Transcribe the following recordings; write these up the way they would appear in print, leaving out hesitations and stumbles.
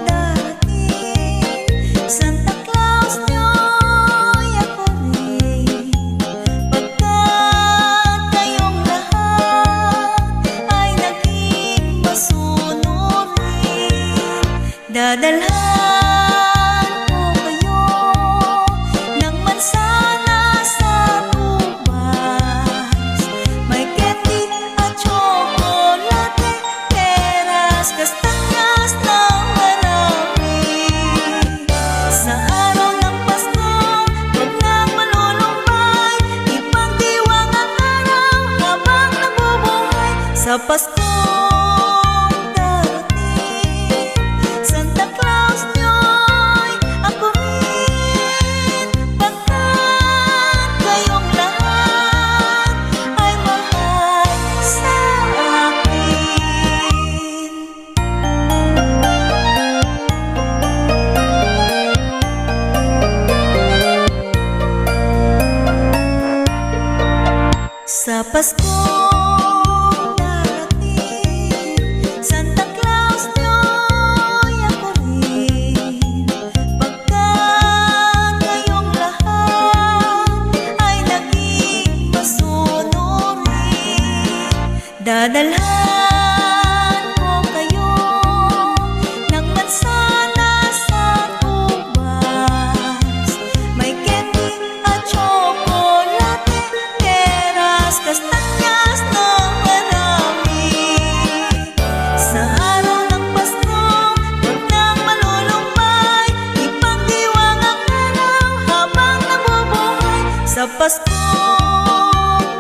darating, Santa Claus nyo'y ako rin. Pagkat kayong lahat ay naging masunurin, dadalhan ko kayo ng mansana sa ubas. May candy at tsokolate, peras, kastanyas ng marami. Sa araw ng Pasko, huwag nang malulumbay, ipagdiwang ang araw habang nabubuhay. Sa Pasko Santa Claus nyo'y ako rin. Pagkat kayong lahat ay mahal sa akin. Sa Pasko Santa Claus nyo'y ako rin. Pagkat kayong lahat ay naging masunurin, dadalhan ko kayo ng mansana sa ubas. May candy at tsokolate, peras, kastanyas ng marami. Sa araw ng Pasko, huwag nang malulumbay, ipagdiwang ang araw habang nabubuhay. Sa Pasko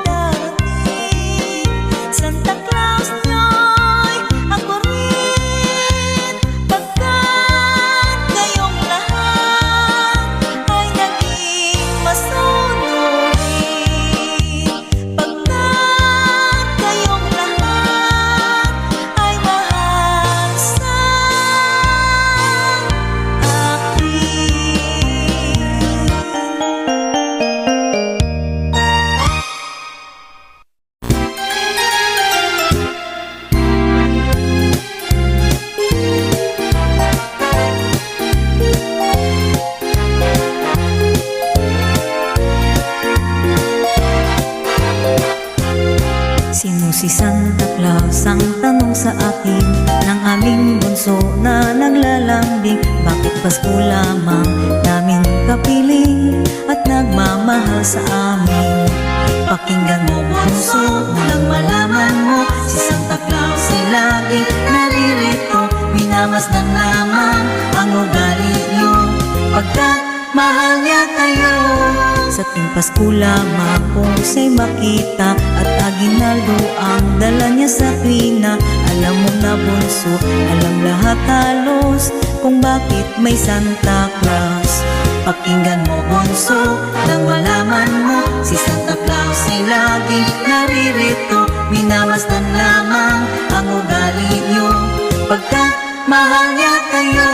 darating, Santa Claus nyo'y ako rin. Pagkat kayong lahat ay naging masunurin, pagkat kayong lahat ay mahal sa Sino si Santa Claus? Ang tanong sa akin ng aming bunso na naglalambing. Bakit Pasko lamang namin kapiling at nagmamahal sa amin? Pakinggan mo bunso, nang malaman mo, si Santa Claus ay laging naririto. Minamasdan lamang ang ugali niyo, pagkat mahal niya kayo. Sa tuwing Pasko lamang kung siya'y makita, at aginaldo ang dala niya sa tuwina. Alam mo na bunso, alam lahat halos kung bakit may Santa Claus. Pakinggan mo bunso, nang malaman mo, si Santa Claus ay laging naririto. Minamasdan lamang ang ugali niyo, pagkat mahal niya kayo.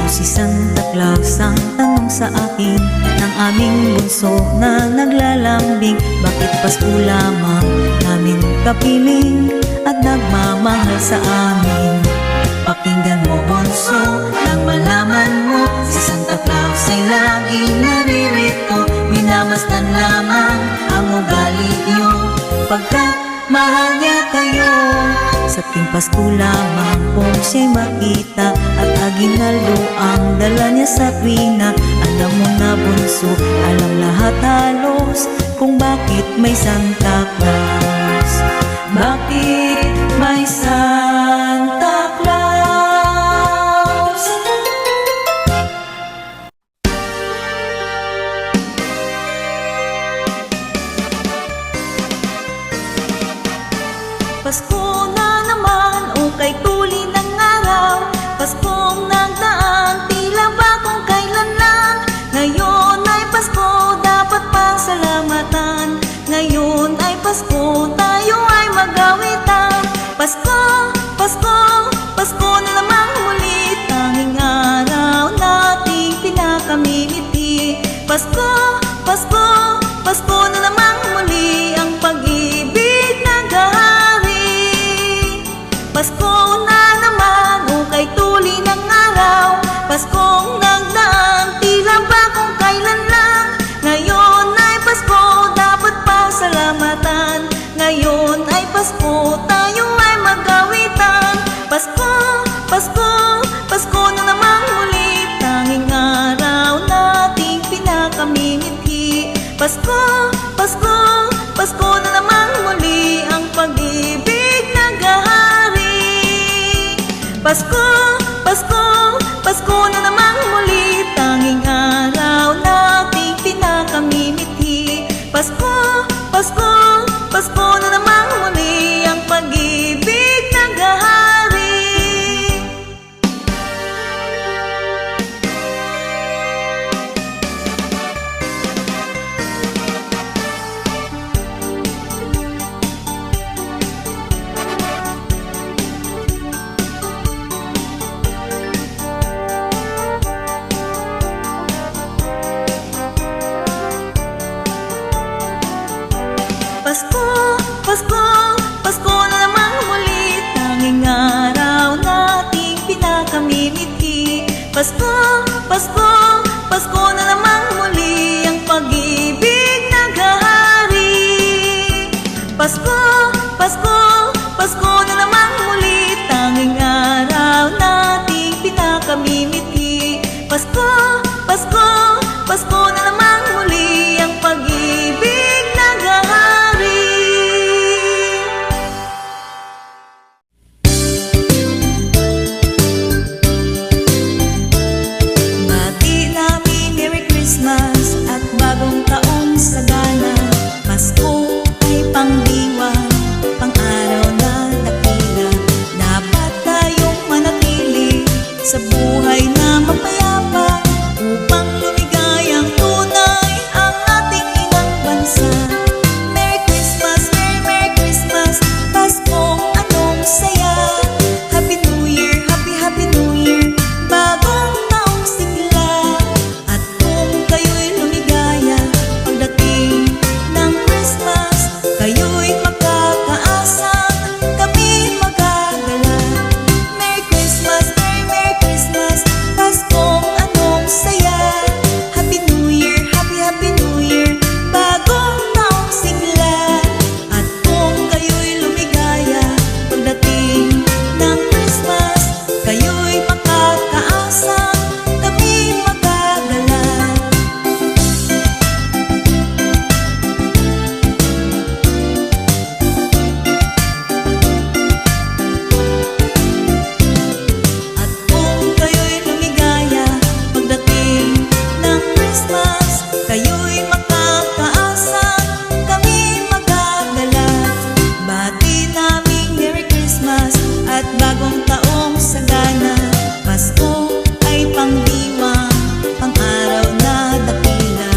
Si Santa Claus ang tanong sa akin ng aming bunso na naglalambing. Bakit Pasko lamang namin kapiling at nagmamahal sa amin? Pakinggan mo bunso, nang malaman mo, si Santa Claus ay laging naririto. Minamasdan lamang ang ugali niyo, pagkat mahal niya kayo. Sa tuwing Pasko lamang kung siya'y makita, at aginaldo ang dala niya sa tuwina. Alam mo na bunso, alam lahat halos kung bakit may Santa Claus. Bakit may Santa Claus? Pasko na naman, o kay tuli ng araw. Paskong nagdaan, tila ba kung kailan lang. Ngayon ay Pasko, dapat pasalamatan. Ngayon ay Pasko, tayo ay magawitan. Pasko Pasko, Pasko, Pasko na namang muli ang pag-ibig naghahari. Pasko, Pasko, Pasko na namang muli, tanging araw nating pinakamimithi. Pasko, Pasko, Pasko na namang muli ang pag-ibig naghahari. Pasko, Pasko, Pasko na namang muli, tanging araw nating pinakamimithi. Pasko, Pasko, Pasko na namang muli ang pag-ibig naghahari. Pasko, Pasko, Pasko na namang muli, tanging araw nating pinakamimithi. Pasko, Pasko, Pasko na namang muli ang pag-ibig naghahari. Bagong taong sagana, Pasko ay pangdiwang, pang-araw na dakila. Dapat tayong manatili sa buhay na mapayapa, upang lumigayang tunay ang ating inang bansa. Merry Christmas, Merry Merry Christmas, Paskong anong saya. Happy New Year, Happy Happy New Year, bagong taong sigla. At kung kayo'y pagdating ng Christmas, kayo'y makakaasang kami magagala. Merry Christmas, Merry Merry Christmas, Paskong anong saya. Happy New Year, Happy Happy New Year, bagong taong sigla. At kung kayo'y lumigaya pagdating ng Christmas, kayo'y makakaasang kami magagala. Kayo'y makakaasang kami magagala. Bati naming Merry Christmas at bagong taong sagana. Pasko ay pangdiwang, pang-araw na dakila.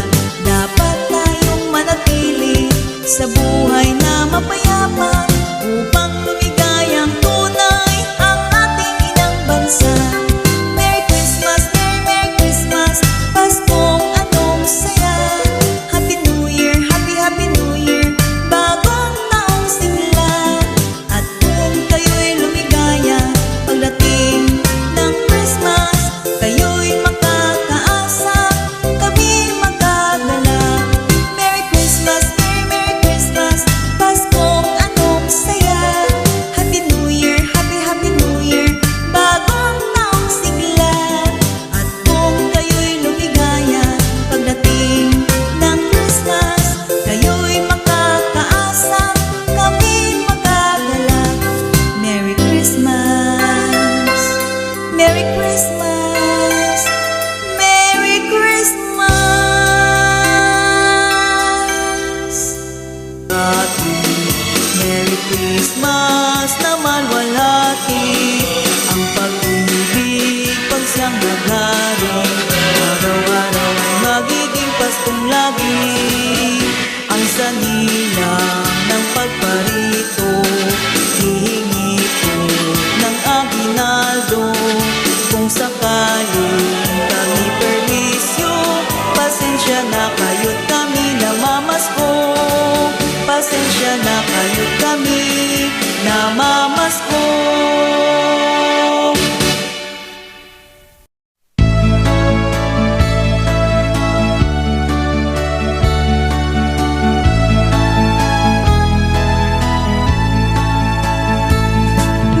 Dapat tayong manatili sa buhay na mapayapa, upang lumigayang tunay ang ating inang bansa. Merry Christmas, Merry Merry Christmas, Paskong anong saya. Happy New Year, Happy Happy New Year, bagong taong sigla. At kung kayo'y lumigaya pagdating ng Christmas, kayo'y makakaasang kami magagala. Merry Christmas, Merry Merry Christmas, Paskong anong saya. Happy New Year, Happy Happy New Year, bagong taong sigla. At kung kayo'y lumigaya pagdating ng Christmas, kayo'y makakaasang kami magagala. Merry Christmas, Merry Christmas, Merry Christmas. Merry Christmas na malwalhati, ang pag-ibig pag siyang naghari. Araw-araw ay magiging Paskong lagi, ang sanilang ng pagparito. Hihingi ko ng aginaldo, kung sakaling kami permisyo. Pasensya na kayo't kami namamasko. Pasensya na kayo't kami namamasko.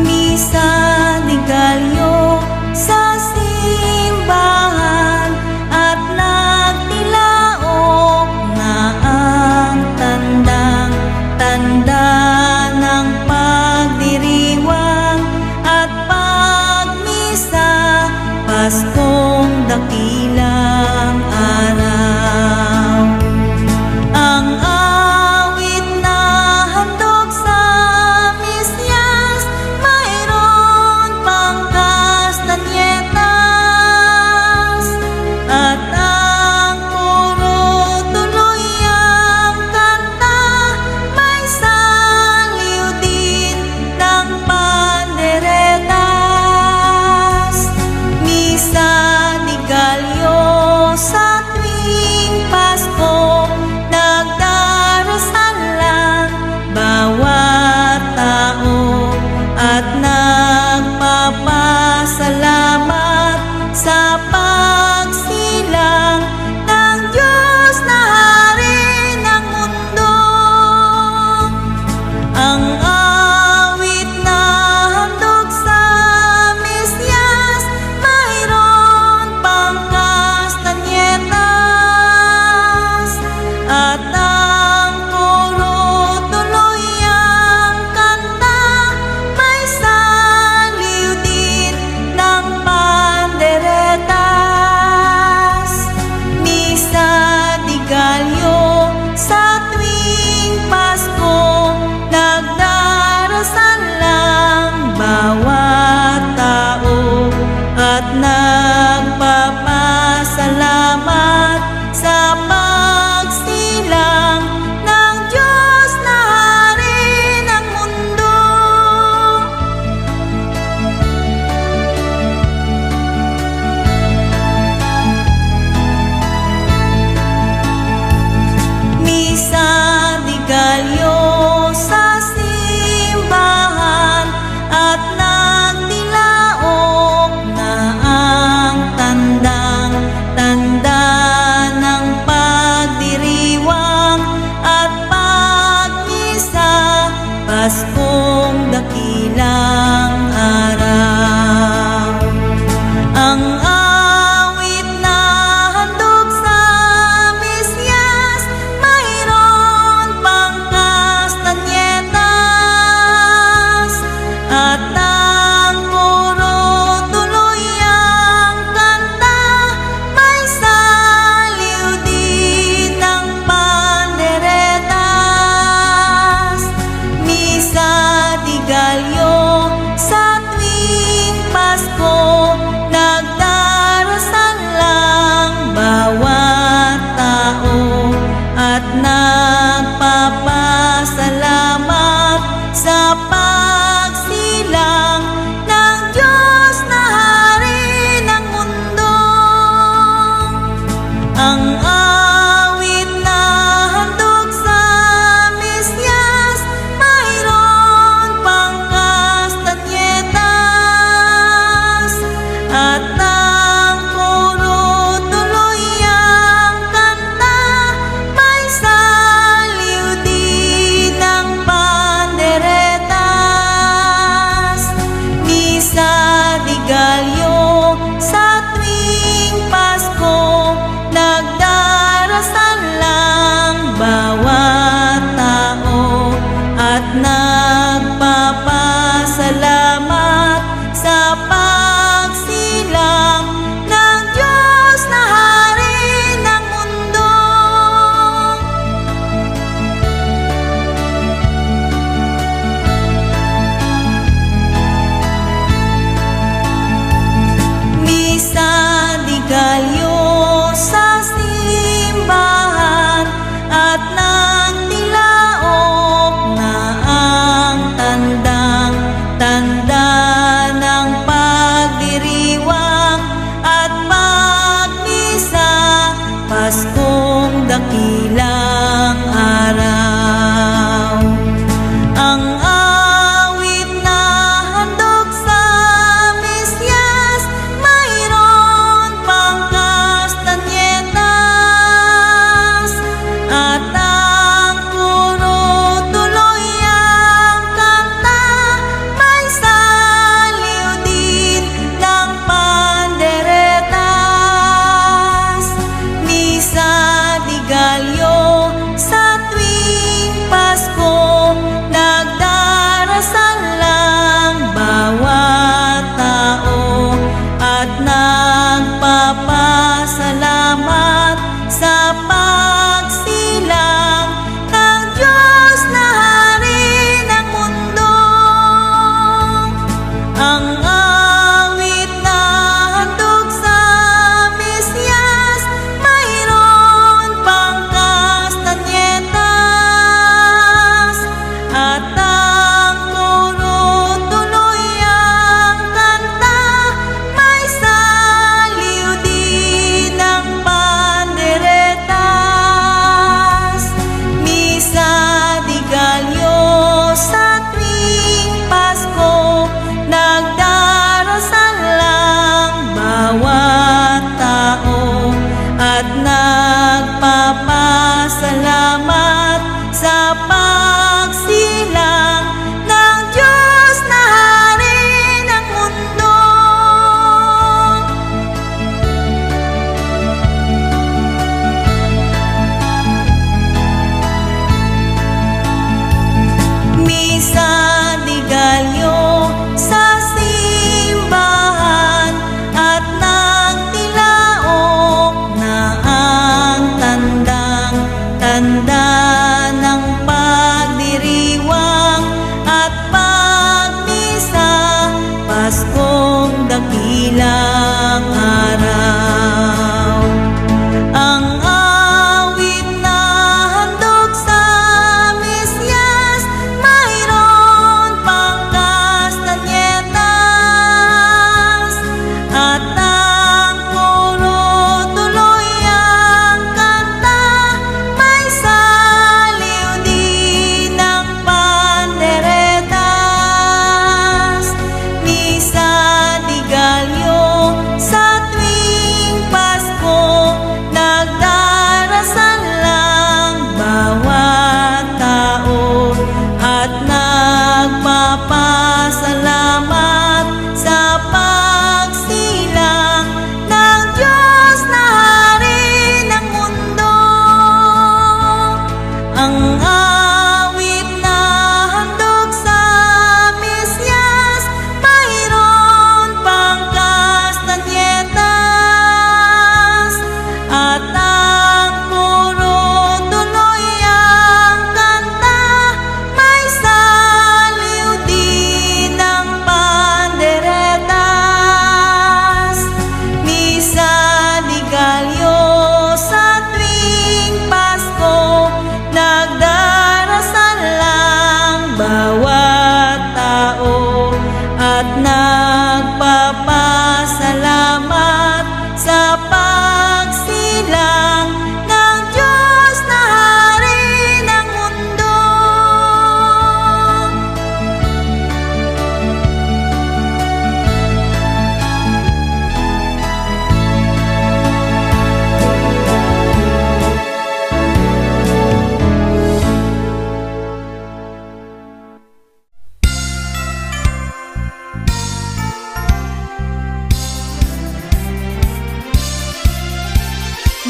Misa de Gallo sa dakilang araw. Ang awit na handog sa misyas, mayroon pang kastanyetas, at ang puro tuloy ang kanta, may saliw din ng panderetas. Misa ni Galyo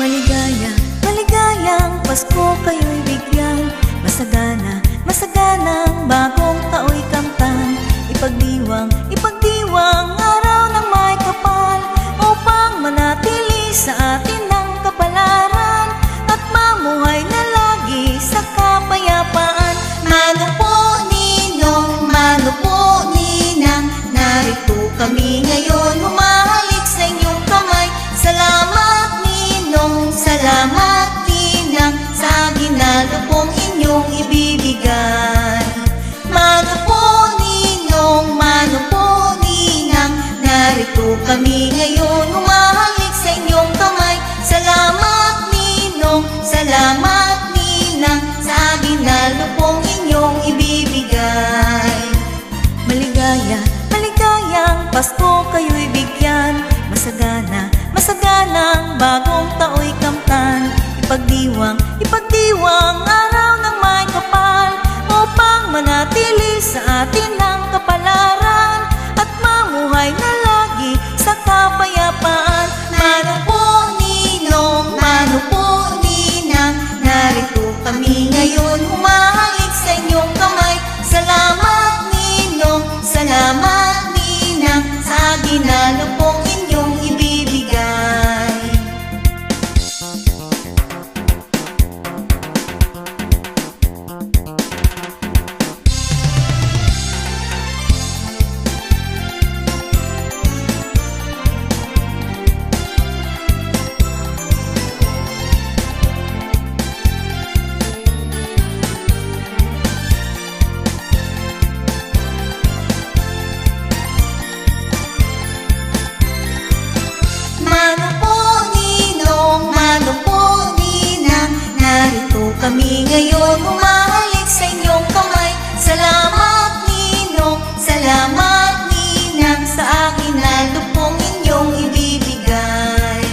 Maligaya, maligayang Pasko kayo'y bigyan. Masagana, masaganang bagong tao'y kamtan. Ipagdiwang, ipagdiwang araw ng may kapal, upang manatili sa atin ang kapalaran, at mamuhay na lagi sa kapayapaan. Mano po ninong, mano po ninang, narito kami ngayon, humahalik sa inyong kamay. Salamat ninong, salamat ninang, sa ginalo pong inyong ibibigay. Mano po ninong, mano po ninang, narito kami ngayon, humahalik sa inyong kamay. Salamat ninong, salamat ninang, sa ginalo pong inyong ibibigay. Maligaya, maligayang Pasko kayo'y bigyan. Masagana, masaganang bagong tao'y kamtan. Ipagdiwang, ipagdiwang araw ng may kapal, upang manatili sa atin ang kapalaran, at mamuhay na lagi sa kapayapaan. Mano po ninong, mano po ninang, narito kami ngayon, humahalik sa inyong kamay. Salamat ninong, salamat ninang, sa ginalo pong inyong ibibigay. Mano po ninong, mano po ninang, narito kami ngayon, humahalik sa inyong kamay. Salamat ninong, salamat ninang, sa akin lalo pong inyong ibibigay.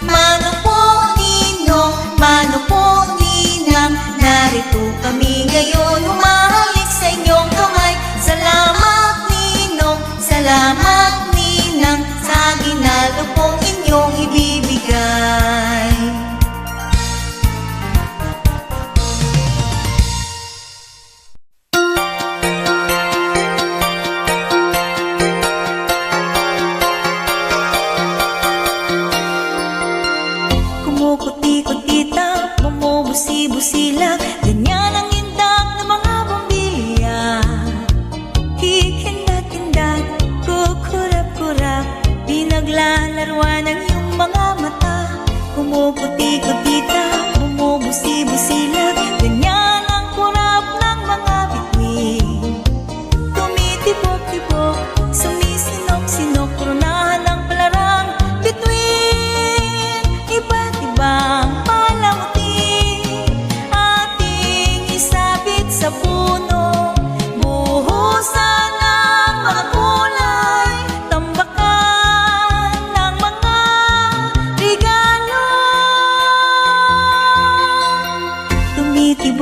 Mano po ninong, mano po ninang, narito kami ngayon, humahalik sa inyong kamay. Salamat ninong, salamat ninang, sa ginalo pong inyong ibibigay. Kumukuti-kutita, bumubusi-busila, ganyan ang indak ng mga bumbilya. Hikindat-kindat, kukurap-kurap, pinaglalaruan ng iyong mga mata. Kumukuti-kutita, bumubusi-busila, ganyan ang kurap ng mga bituin. Tumitibok-tibok, sumisinok-sinok, kurunahan ng palarang bituin. Iba't ibang palamuti, ating isabit sa puno. Buhusan ng mga kulay, tambakan ng mga regalo. Tumitibok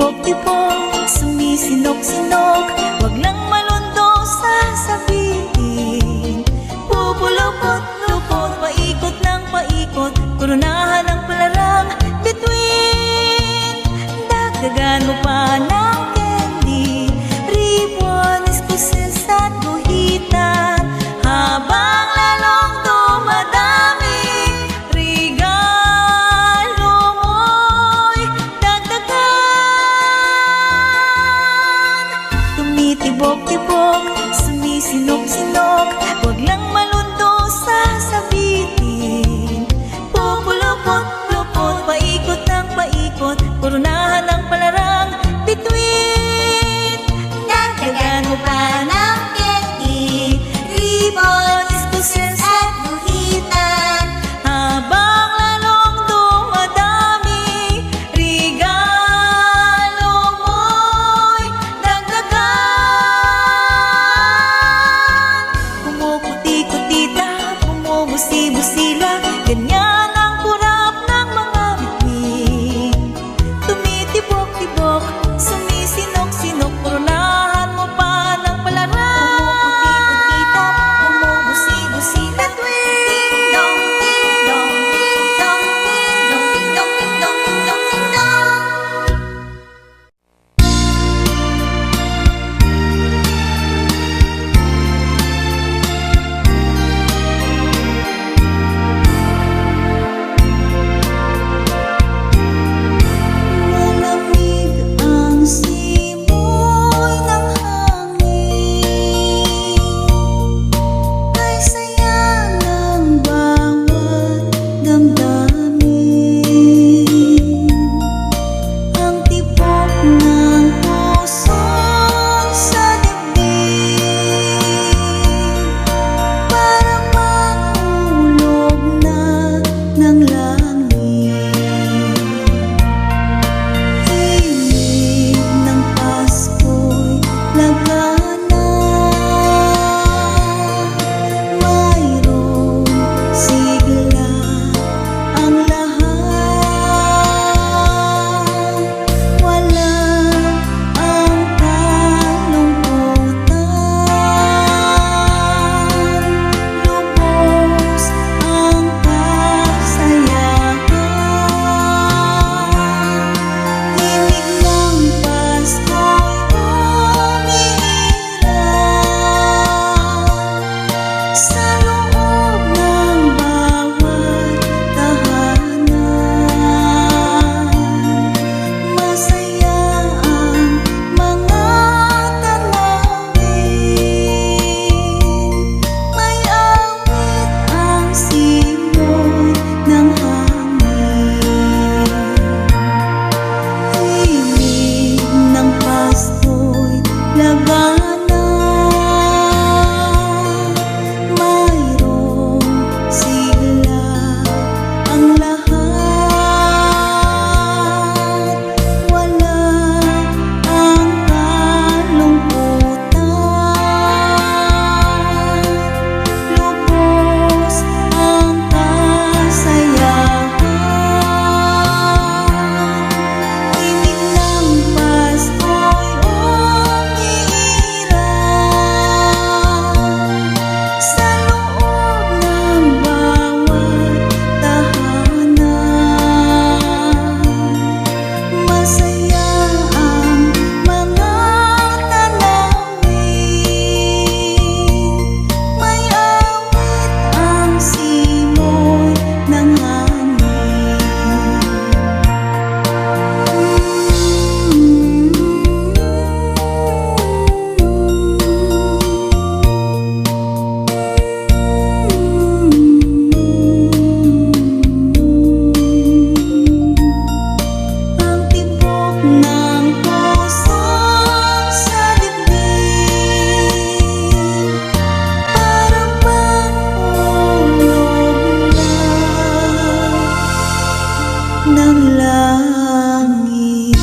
langit.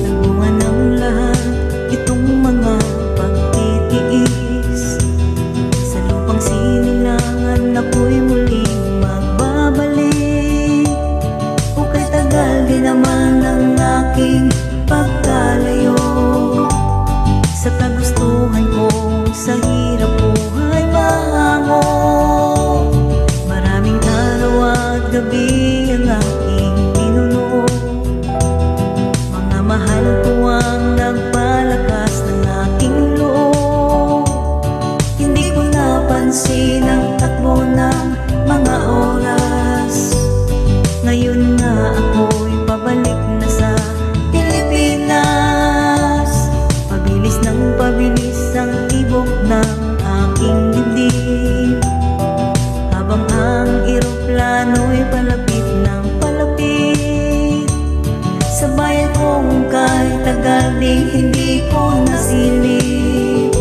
Nagbunga ng lahat itong mga pagtitiis. Sa lupang sinilangan ako'y muling magbabalik. O kay tagal din naman ang aking pagkalayo. Sa kagustuhan ko, sa hirap buhay mahango. Maraming araw at gabi ang aking pinuno. Mga mahal ko ang nagpalakas ng aking loob. Hindi ko napansin ang takbo ng mga oras. Ngayon nga ako'y pabalik na sa Pilipinas. Pabilis ng pabilis ang tibok ng aking dibdib. Habang ang eroplano'y palapit ng palapit. Sa bayan kong kahit tagal ding hindi ko nasilip.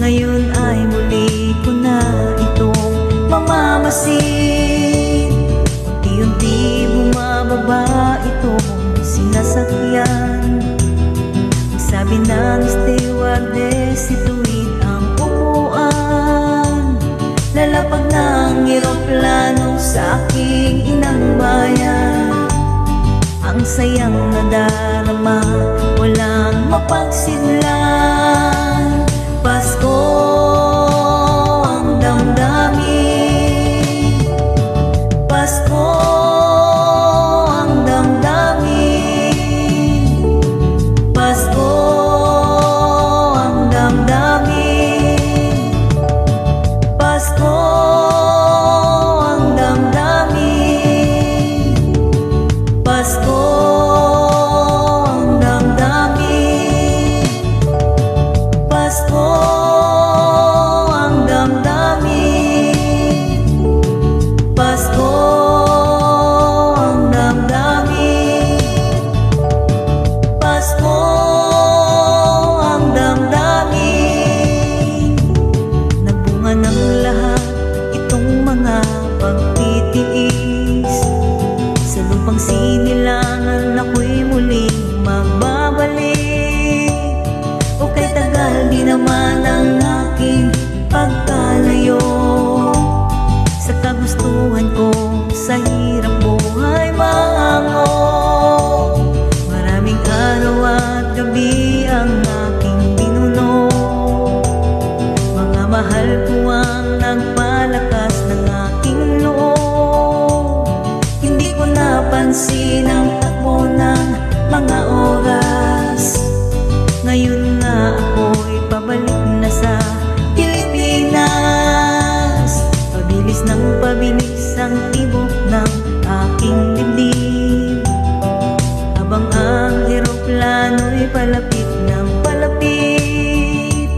Ngayon ay muli ko na itong mamamasid. Unti-unti bumababa itong sinasakyan. Sabi ng stewardess, ituwid ang upuan. Lalapag ng eroplano sa aking inang bayan. Ang sayang nadarama, walang mapagsidlan. Pasko ang damdamin. Pasko ang damdamin. Pasko ang damdamin. Pasko ang damdamin. Pasko ang damdamin. Pasko ang damdamin. Pasko ang damdamin. Pasko ang damdamin. Nagbunga ng lahat itong mga pagtitiis. Sa lupang sinilangan ako'y muling magbabalik. O kay tagal di naman ang aking pagkalayo. Sa kagustuhan ko, sa hirap buhay mahango. Maraming araw at gabi ang aking pinuno. Mga mahal ko ang nagpalakas ng aking loob. Hindi ko napansin ang takbo ng mga oras. Ngayon nga ako'y pabalik na sa Pilipinas. Pabilis ng pabilis ang tibok ng aking dibdib. Habang ang eroplano'y palapit ng palapit.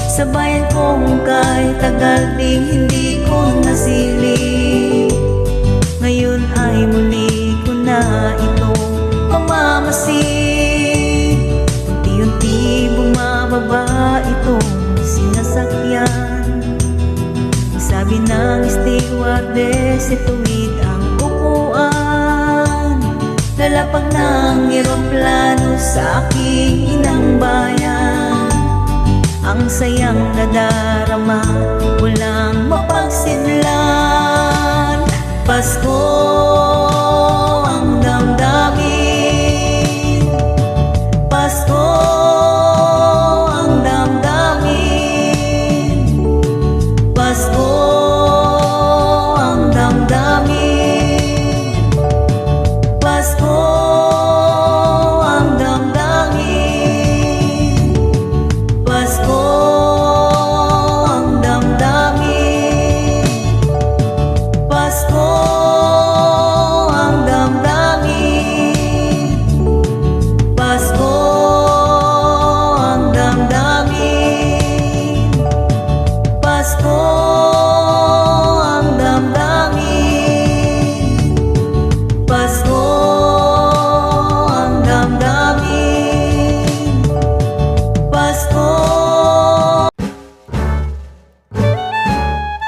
Sa bayan kong kahit tagal ding hindi ko nasilip. Ngayon ay muli ko na itong mamamasid. Unti-unti bumababa itong sinasakyan. Sabi ng stewardess, ituwid ang upuan. Lalapag ng eroplano sa aking inang bayan. Ang sayang nadarama, walang mapagsidlan. Pasko